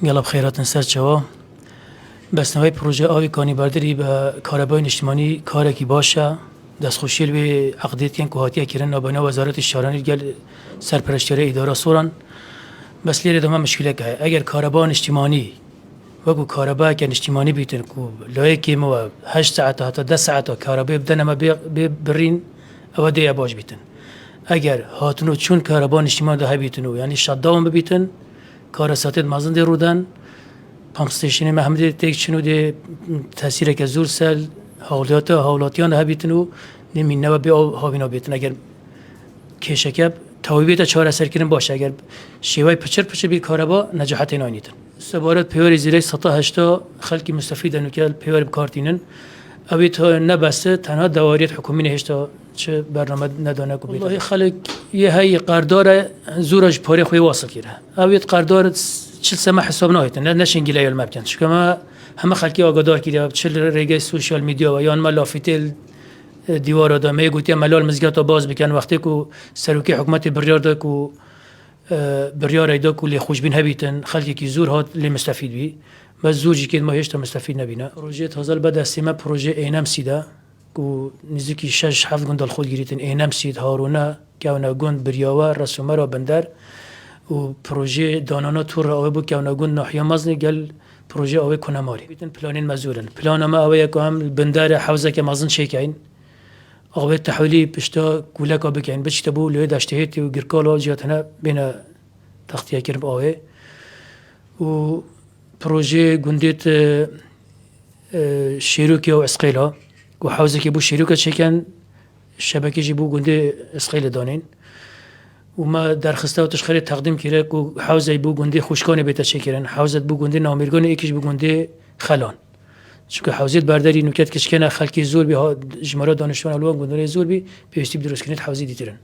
گلاب خیراتن سر چوا بس نوای پروژه آوی کانی برداری به کاربای اجتماعی کاری کی باشه دستخوشی به عقدیت کن کوهاتی کردن نابانه وزارت شهرانی گل سرپرستاری اداره سوران بس لیره دما مشکل که اگر کاربان اجتماعی وگو کاربای که اجتماعی بیتن کو لایه کی مو 8 ساعت تا 10 ساعت کاربای بدن ما برین او دی باج بیتن اگر هاتونو چون کاربان اجتماعی ده بیتنو یعنی شادام بیتن کار ساعت مازن رودن پمپ استیشن محمدی تک چنو ده تاثیر که زور سال حالاتیان ها بیتنو نمی نو به هاوینا بیتن اگر کشکب تویبیت چهار اثر کردن باشه اگر شیوای پچر بی کاربا نجاحت نانیتن سبارت پیوری زیره 108 خلکی مستفیدن که پیوری بکارتینن اویت نبسته تنها دواریت حکومی نهشتا چه برنامه ندانه کو والله خلک یه هی قرارداد زورج پاره خوی واصل کرده اویت قرارداد چه سما حساب نهایتن نشین گلای المبکن شما همه خلکی آگادار کرده چه رگای سوشال میدیا و یا ما لافتل دیوار آدمه گویی ملال مزگات باز بکن وقتی کو سروکی حکومت بریار دا کو بریار ایدا کو لی خوشبین هبیتن خلکی کی زور هات لی مستفید بی بس زور جی که ما هیچ تا مستفید نبینه پروژه تازال بعد از سیما پروژه اینم سیدا کو نزدیکی 6-7 گندال خود گیریتن اینم سید هارونه که اونا گند بریاوا رسومه را بندر و پروژه دانانا تور را آوه که اونا گند ناحیه مزنی گل پروژه آوه کنماری بیتن پلانین مزورن پلان ما آوه که هم بندر حوزه که مزن شیکین آوه تحویلی پشتا گولک آبه که این بچه تبو لوی داشتهیتی و گرکال و جاتنا بین تختیه کرم آوه و پروژه گندیت شیروکی و اسقیلا و حوزه که بو شیروکا چکن شبکه جی بو گنده اسقیل دانین و ما درخسته و تشخیری تقدیم کرده که حوزه بو گنده خوشکانه بیتا چکرن حوزه بو گنده نامیرگانه ایکش بو گنده خلان چون حوزه برداری نکات کشکنه خلکی زور بی جمهورات دانشجویان الوان گندونه زور بی پیوستی بدرست کنید حوزه دیترن